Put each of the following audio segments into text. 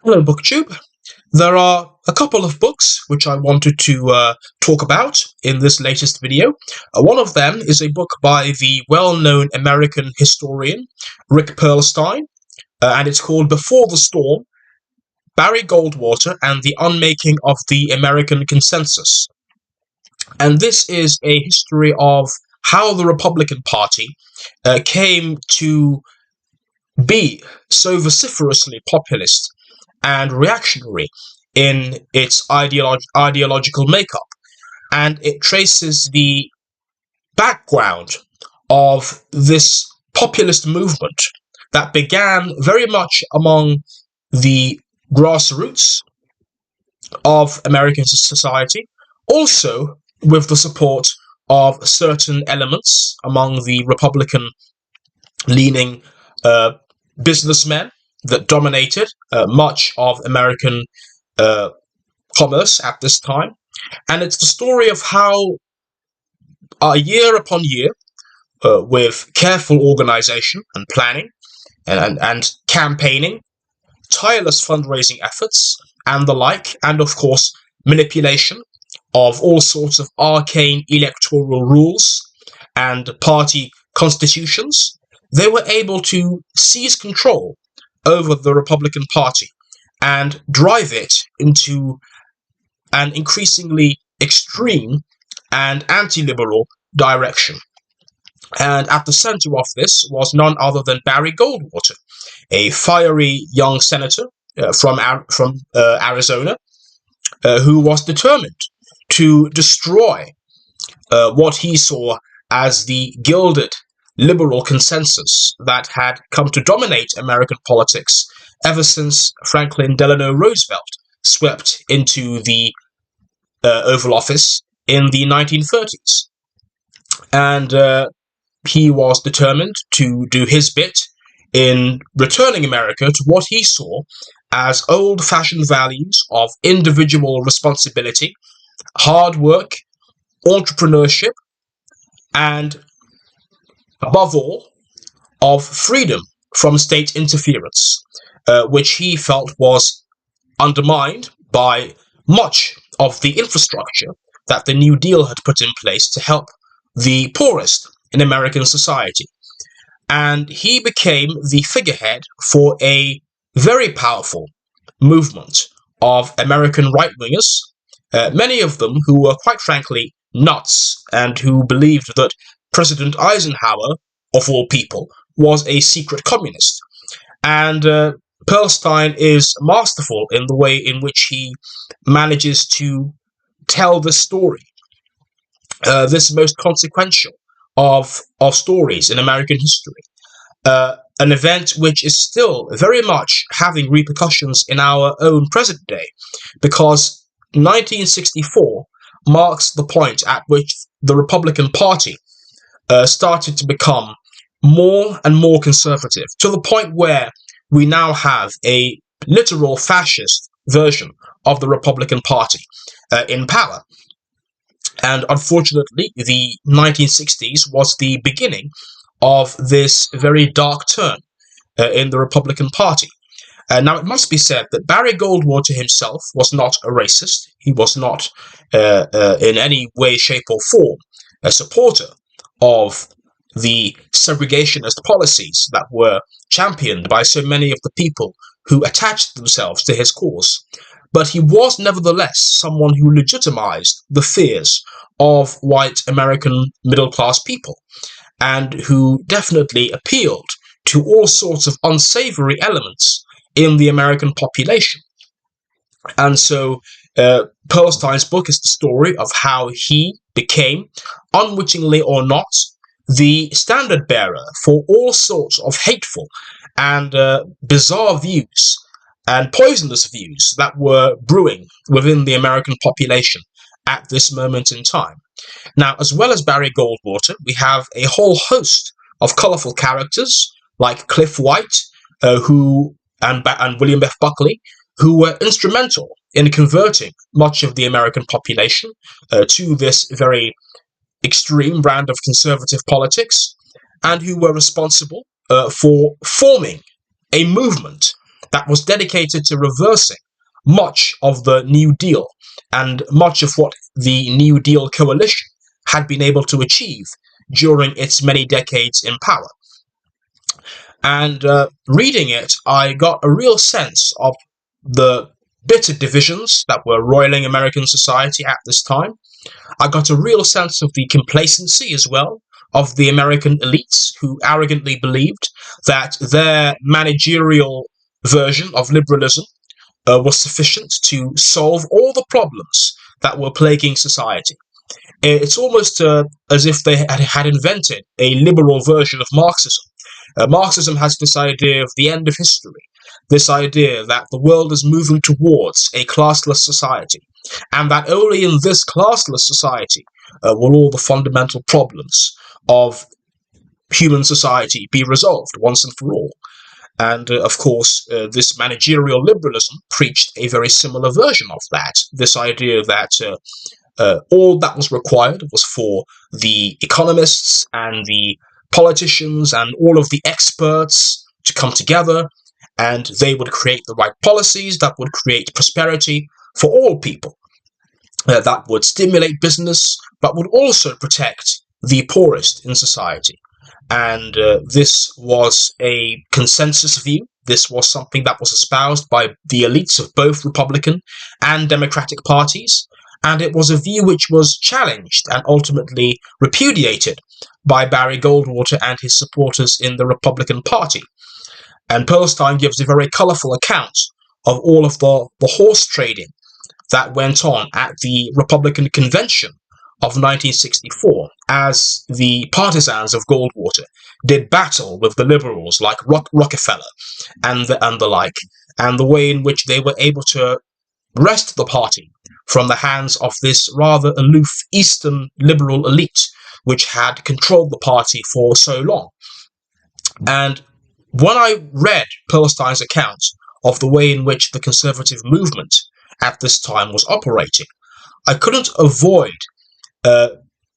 Hello, BookTube. There are a couple of books which I wanted to talk about in this latest video. One of them is a book by the well-known American historian Rick Perlstein, and it's called Before the Storm, Barry Goldwater and the Unmaking of the American Consensus. And this is a history of how the Republican Party came to be so vociferously populist and reactionary in its ideological makeup, and it traces the background of this populist movement that began very much among the grassroots of American society, also with the support of certain elements among the Republican leaning businessmen that dominated much of American commerce at this time. And it's the story of how, year upon year, with careful organization and planning and campaigning, tireless fundraising efforts, and the like, and of course, manipulation of all sorts of arcane electoral rules and party constitutions, they were able to seize control over the Republican Party and drive it into an increasingly extreme and anti-liberal direction. And at the center of this was none other than Barry Goldwater, a fiery young senator from Arizona, who was determined to destroy what he saw as the gilded liberal consensus that had come to dominate American politics ever since Franklin Delano Roosevelt swept into the Oval Office in the 1930s. And he was determined to do his bit in returning America to what he saw as old-fashioned values of individual responsibility, hard work, entrepreneurship, and, above all, of freedom from state interference, which he felt was undermined by much of the infrastructure that the New Deal had put in place to help the poorest in American society. And he became the figurehead for a very powerful movement of American right-wingers, many of them who were quite frankly nuts and who believed that President Eisenhower, of all people, was a secret communist. And Perlstein is masterful in the way in which he manages to tell the story, this most consequential of stories in American history. An event which is still very much having repercussions in our own present day, because 1964 marks the point at which the Republican Party started to become more and more conservative, to the point where we now have a literal fascist version of the Republican Party in power. And unfortunately, the 1960s was the beginning of this very dark turn in the Republican Party. Now, it must be said that Barry Goldwater himself was not a racist. He was not in any way, shape, or form a supporter of the segregationist policies that were championed by so many of the people who attached themselves to his cause. But he was nevertheless someone who legitimized the fears of white American middle-class people, and who definitely appealed to all sorts of unsavory elements in the American population. And so Perlstein's book is the story of how he became, unwittingly or not, the standard bearer for all sorts of hateful and bizarre views and poisonous views that were brewing within the American population at this moment in time. Now, as well as Barry Goldwater, we have a whole host of colorful characters like Cliff White, and William F. Buckley, who were instrumental in converting much of the American population to this very extreme brand of conservative politics, and who were responsible for forming a movement that was dedicated to reversing much of the New Deal and much of what the New Deal coalition had been able to achieve during its many decades in power. And reading it, I got a real sense of the bitter divisions that were roiling American society at this time. I got a real sense of the complacency as well of the American elites who arrogantly believed that their managerial version of liberalism was sufficient to solve all the problems that were plaguing society. It's almost as if they had invented a liberal version of Marxism. Marxism has this idea of the end of history, this idea that the world is moving towards a classless society, and that only in this classless society will all the fundamental problems of human society be resolved once and for all. And of course, this managerial liberalism preached a very similar version of that. This idea that all that was required was for the economists and the politicians and all of the experts to come together, and they would create the right policies that would create prosperity for all people, that would stimulate business, but would also protect the poorest in society. And this was a consensus view. This was something that was espoused by the elites of both Republican and Democratic parties, and it was a view which was challenged and ultimately repudiated by Barry Goldwater and his supporters in the Republican Party. And Pearlstein gives a very colourful account of all of the horse trading that went on at the Republican Convention of 1964, as the partisans of Goldwater did battle with the liberals like Rockefeller and the like, and the way in which they were able to wrest the party from the hands of this rather aloof Eastern liberal elite, which had controlled the party for so long. And when I read Pearlstein's account of the way in which the conservative movement at this time was operating, I couldn't avoid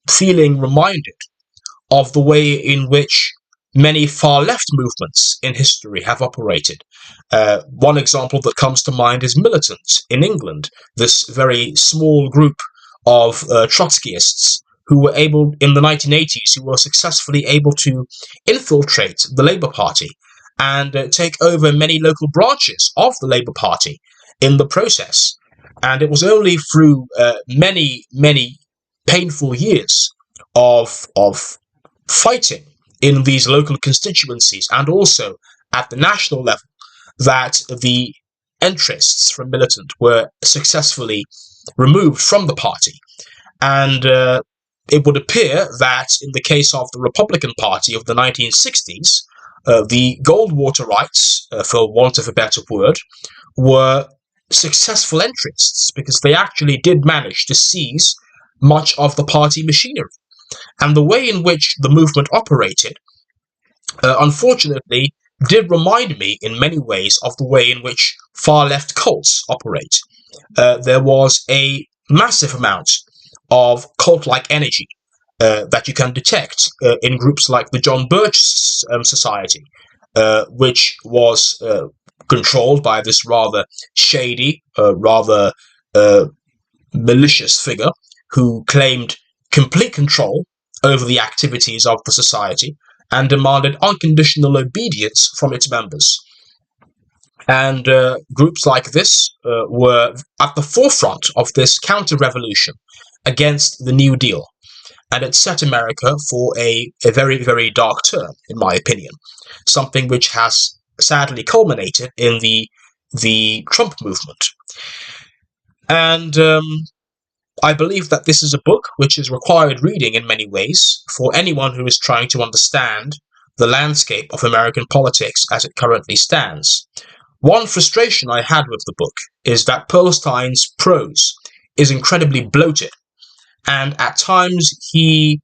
feeling reminded of the way in which many far-left movements in history have operated. One example that comes to mind is Militant in England, this very small group of Trotskyists who were able, in the 1980s, who were successfully able to infiltrate the Labour Party and take over many local branches of the Labour Party in the process. And it was only through many painful years of fighting in these local constituencies and also at the national level that the interests from Militant were successfully removed from the party. And it would appear that in the case of the Republican Party of the 1960s, the Goldwaterites, for want of a better word, were successful entrists because they actually did manage to seize much of the party machinery. And the way in which the movement operated, unfortunately, did remind me in many ways of the way in which far-left cults operate. There was a massive amount of cult-like energy that you can detect in groups like the John Birch Society, which was controlled by this rather shady, rather malicious figure who claimed complete control over the activities of the society and demanded unconditional obedience from its members. And groups like this were at the forefront of this counter-revolution against the New Deal. And it set America for a very, very dark turn, in my opinion. Something which has sadly culminated in the Trump movement. And I believe that this is a book which is required reading in many ways for anyone who is trying to understand the landscape of American politics as it currently stands. One frustration I had with the book is that Pearlstein's prose is incredibly bloated, and at times he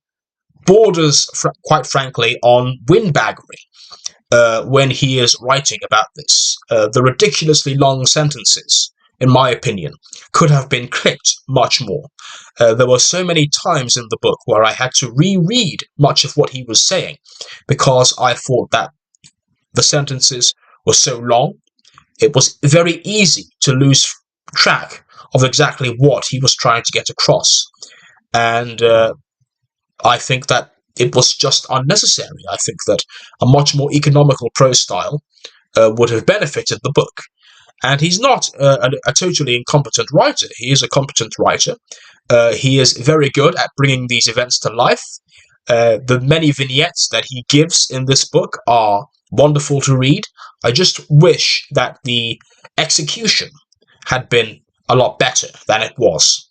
borders, quite frankly, on windbaggery when he is writing about this. The ridiculously long sentences, in my opinion, could have been clipped much more. There were so many times in the book where I had to reread much of what he was saying because I thought that the sentences was so long, it was very easy to lose track of exactly what he was trying to get across. And I think that it was just unnecessary. I think that a much more economical prose style would have benefited the book. And he's not a totally incompetent writer. He is a competent writer. He is very good at bringing these events to life. The many vignettes that he gives in this book are wonderful to read. I just wish that the execution had been a lot better than it was.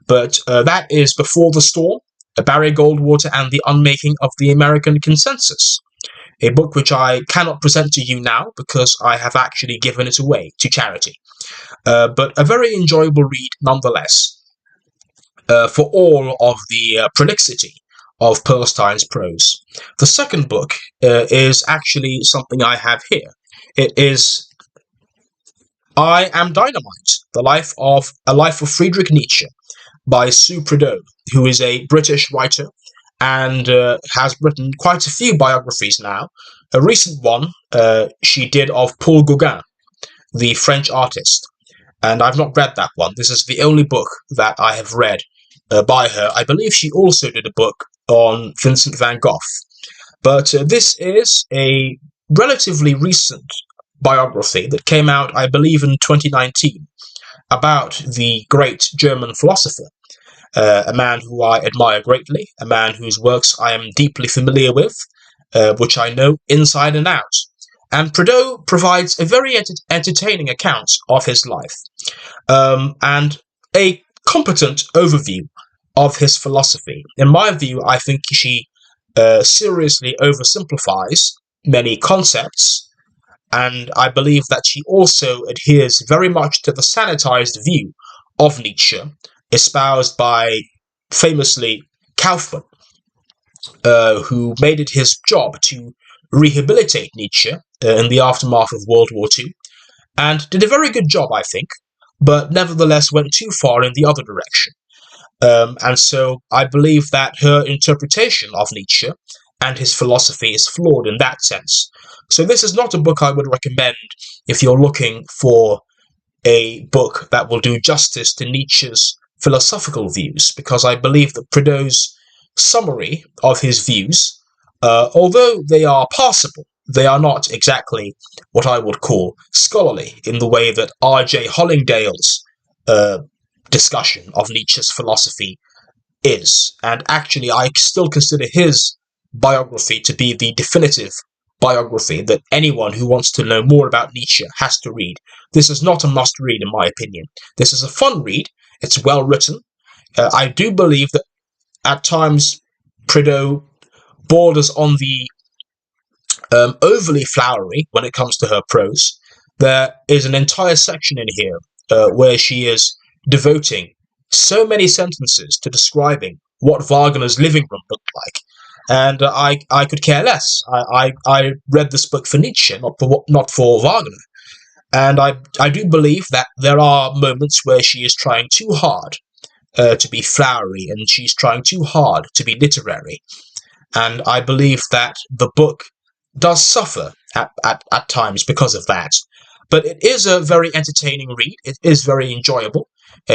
But that is Before the Storm, Barry Goldwater and the Unmaking of the American Consensus, a book which I cannot present to you now because I have actually given it away to charity. But a very enjoyable read nonetheless, for all of the prolixity of Pearlstein's prose. The second book is actually something I have here. It is I Am Dynamite, A Life of Friedrich Nietzsche, by Sue Prideaux, who is a British writer and has written quite a few biographies now. A recent one she did of Paul Gauguin, the French artist, and I've not read that one. This is the only book that I have read by her. I believe she also did a book on Vincent van Gogh. But this is a relatively recent biography that came out, I believe, in 2019, about the great German philosopher, a man who I admire greatly, a man whose works I am deeply familiar with, which I know inside and out. And Prideaux provides a very entertaining account of his life, and a competent overview of his philosophy. In my view, I think she seriously oversimplifies many concepts, and I believe that she also adheres very much to the sanitized view of Nietzsche, espoused by, famously, Kaufmann, who made it his job to rehabilitate Nietzsche in the aftermath of World War II, and did a very good job, I think, but nevertheless went too far in the other direction. And so I believe that her interpretation of Nietzsche and his philosophy is flawed in that sense. So this is not a book I would recommend if you're looking for a book that will do justice to Nietzsche's philosophical views, because I believe that Prideaux's summary of his views, although they are passable, they are not exactly what I would call scholarly in the way that R.J. Hollingdale's discussion of Nietzsche's philosophy is. And actually, I still consider his biography to be the definitive biography that anyone who wants to know more about Nietzsche has to read. This is not a must-read, in my opinion. This is a fun read. It's well written. I do believe that at times Prideaux borders on the overly flowery when it comes to her prose. There is an entire section in here where she is devoting so many sentences to describing what Wagner's living room looked like. And I could care less. I read this book for Nietzsche, not for Wagner. And I do believe that there are moments where she is trying too hard to be flowery, and she's trying too hard to be literary. And I believe that the book does suffer at times because of that. But it is a very entertaining read. It is very enjoyable,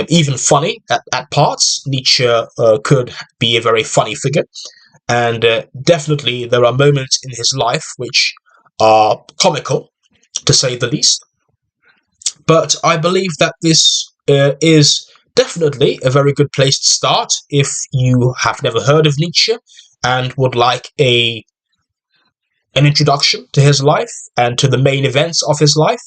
even funny at parts. Nietzsche could be a very funny figure. And definitely there are moments in his life which are comical, to say the least. But I believe that this is definitely a very good place to start if you have never heard of Nietzsche and would like an introduction to his life and to the main events of his life.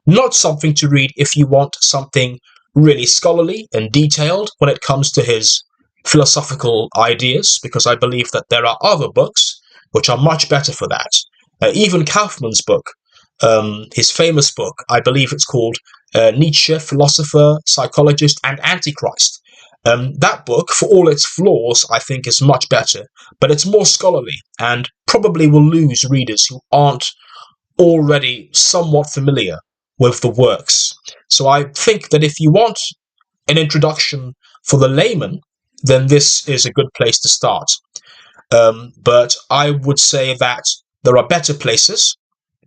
Not something to read if you want something really scholarly and detailed when it comes to his philosophical ideas, because I believe that there are other books which are much better for that. Even Kaufmann's book, his famous book, I believe it's called Nietzsche, Philosopher, Psychologist, and Antichrist. That book, for all its flaws, I think is much better, but it's more scholarly and probably will lose readers who aren't already somewhat familiar with the works. So I think that if you want an introduction for the layman, then this is a good place to start. But I would say that there are better places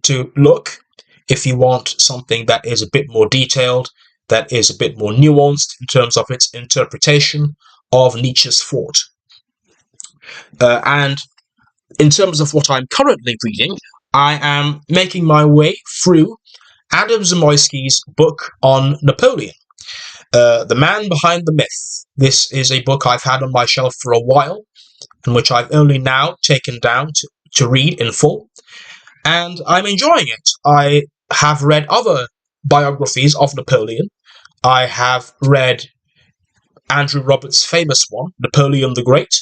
to look if you want something that is a bit more detailed, that is a bit more nuanced in terms of its interpretation of Nietzsche's thought. And in terms of what I'm currently reading, I am making my way through Adam Zamoyski's book on Napoleon, The Man Behind the Myth. This is a book I've had on my shelf for a while, and which I've only now taken down to read in full, and I'm enjoying it. I have read other biographies of Napoleon. I have read Andrew Roberts' famous one, Napoleon the Great,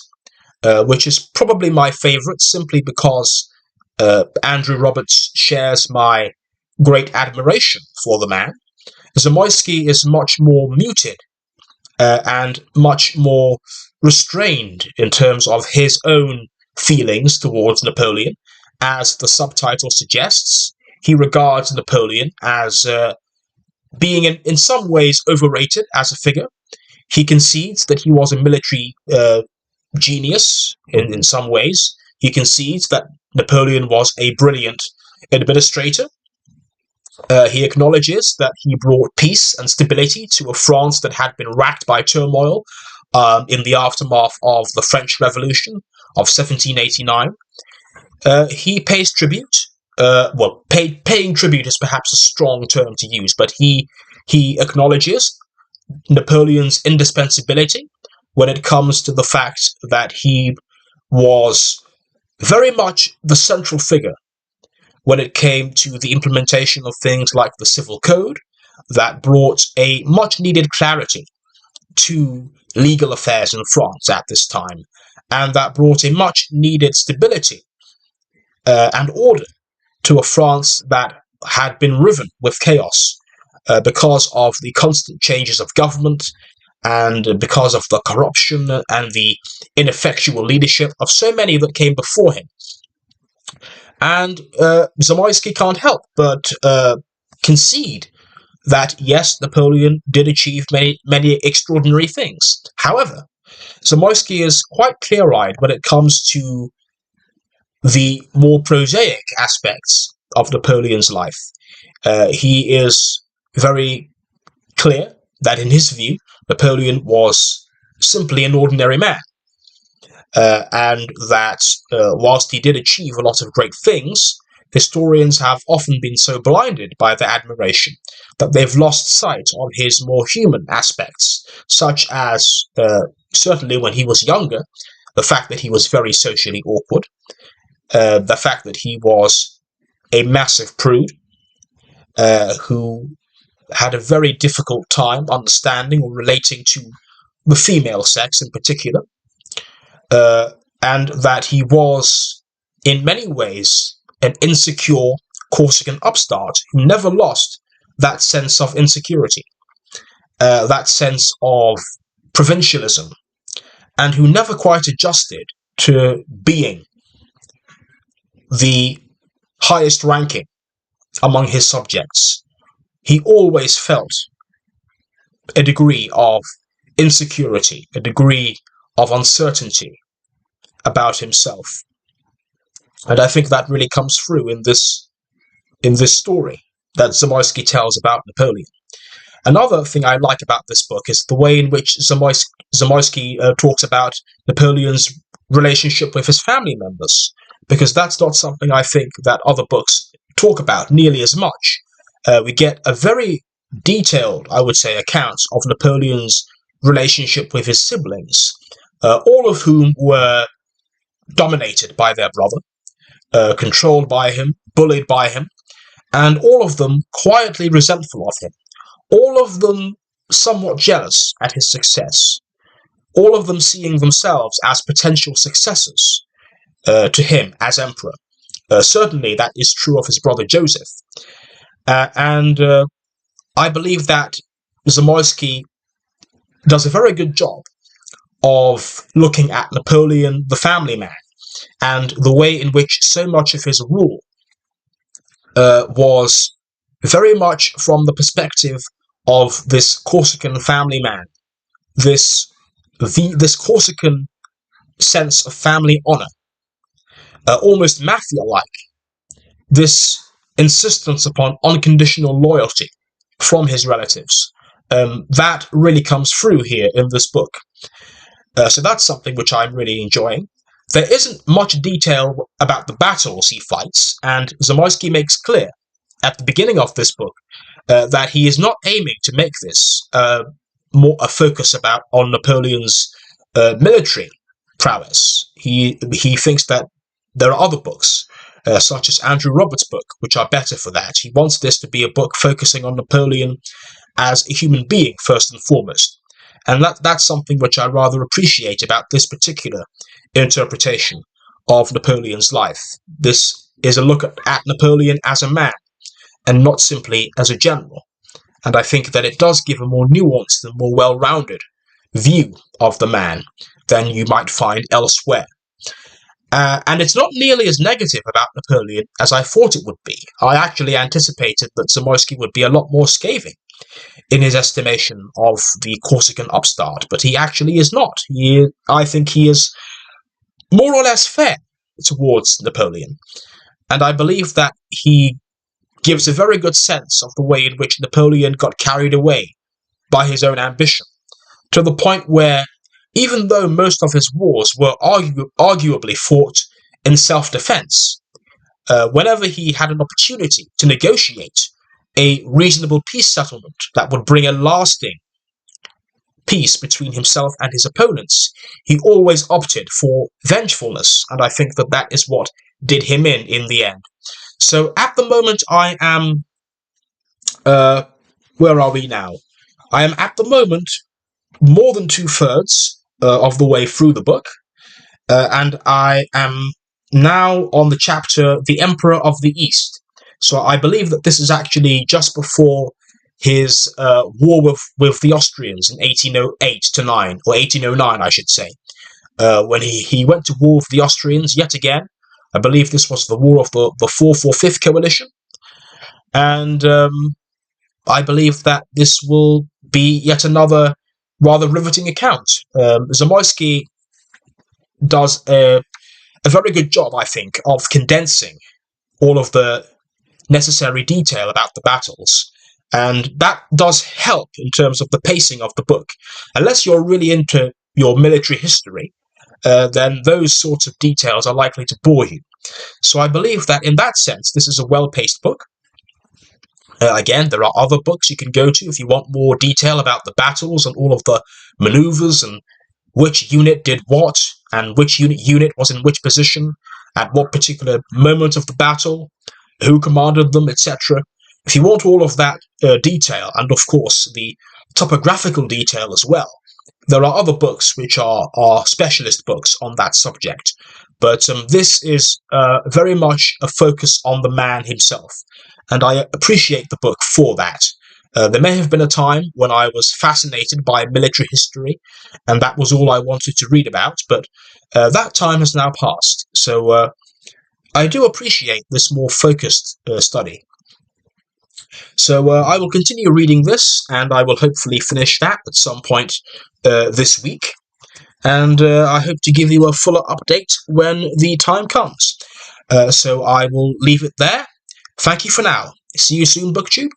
which is probably my favorite simply because Andrew Roberts shares my great admiration for the man. Zamoyski is much more muted and much more restrained in terms of his own feelings towards Napoleon. As the subtitle suggests, he regards Napoleon as being in some ways overrated as a figure. He concedes that he was a military genius in some ways. He concedes that Napoleon was a brilliant administrator. He acknowledges that he brought peace and stability to a France that had been racked by turmoil in the aftermath of the French Revolution of 1789. He pays tribute. Paying tribute is perhaps a strong term to use, but he acknowledges Napoleon's indispensability when it comes to the fact that he was very much the central figure when it came to the implementation of things like the Civil Code that brought a much-needed clarity to legal affairs in France at this time, and that brought a much-needed stability and order to a France that had been riven with chaos because of the constant changes of government and because of the corruption and the ineffectual leadership of so many that came before him. And Zamoyski can't help but concede that, yes, Napoleon did achieve many extraordinary things. However, Zamoyski is quite clear-eyed when it comes to the more prosaic aspects of Napoleon's life. He is very clear that, in his view, Napoleon was simply an ordinary man. And that whilst he did achieve a lot of great things, historians have often been so blinded by their admiration that they've lost sight on his more human aspects, such as, certainly when he was younger, the fact that he was very socially awkward, the fact that he was a massive prude, who had a very difficult time understanding or relating to the female sex in particular, and that he was, in many ways, an insecure Corsican upstart who never lost that sense of insecurity, that sense of provincialism, and who never quite adjusted to being the highest ranking among his subjects. He always felt a degree of insecurity, a degree of uncertainty about himself. And I think that really comes through in this story that Zamoyski tells about Napoleon. Another thing I like about this book is the way in which Zamoyski talks about Napoleon's relationship with his family members, because that's not something I think that other books talk about nearly as much. We get a very detailed, I would say, account of Napoleon's relationship with his siblings, all of whom were dominated by their brother, controlled by him, bullied by him, and all of them quietly resentful of him, all of them somewhat jealous at his success, all of them seeing themselves as potential successors to him as emperor. Certainly that is true of his brother Joseph. And I believe that Zamoyski does a very good job of looking at Napoleon, the family man, and the way in which so much of his rule was very much from the perspective of this Corsican family man, this Corsican sense of family honor, almost mafia-like, this insistence upon unconditional loyalty from his relatives. That really comes through here in this book. So that's something which I'm really enjoying. There isn't much detail about the battles he fights, and Zamoyski makes clear at the beginning of this book that he is not aiming to make this more a focus on Napoleon's military prowess. He thinks that there are other books, such as Andrew Roberts' book, which are better for that. He wants this to be a book focusing on Napoleon as a human being first and foremost. And that's something which I rather appreciate about this particular interpretation of Napoleon's life. This is a look at Napoleon as a man, and not simply as a general. And I think that it does give a more nuanced and more well-rounded view of the man than you might find elsewhere. And it's not nearly as negative about Napoleon as I thought it would be. I actually anticipated that Zamoyski would be a lot more scathing in his estimation of the Corsican upstart, but he actually is not. I think he is more or less fair towards Napoleon, and I believe that he gives a very good sense of the way in which Napoleon got carried away by his own ambition, to the point where, even though most of his wars were arguably fought in self-defense, whenever he had an opportunity to negotiate a reasonable peace settlement that would bring a lasting peace between himself and his opponents, he always opted for vengefulness, and I think that that is what did him in the end. So at the moment I am, where are we now? I am at the moment more than 2/3 of the way through the book, and I am now on the chapter The Emperor of the East. So I believe that this is actually just before his war with the Austrians in 1808-9, or 1809, I should say, when he went to war with the Austrians yet again. I believe this was the war of the Fourth or Fifth Coalition, and I believe that this will be yet another rather riveting account. Zamoyski does a very good job, I think, of condensing all of the necessary detail about the battles, and that does help in terms of the pacing of the book. Unless you're really into your military history, then those sorts of details are likely to bore you. So I believe that in that sense, this is a well-paced book. Again, there are other books you can go to if you want more detail about the battles and all of the maneuvers and which unit did what, and which unit was in which position, at what particular moment of the battle, who commanded them, etc. If you want all of that detail, and of course the topographical detail as well, there are other books which are specialist books on that subject. But this is very much a focus on the man himself, and I appreciate the book for that. There may have been a time when I was fascinated by military history, and that was all I wanted to read about, but that time has now passed. So I do appreciate this more focused study. So I will continue reading this, and I will hopefully finish that at some point this week. And I hope to give you a fuller update when the time comes. So I will leave it there. Thank you for now. See you soon, BookTube.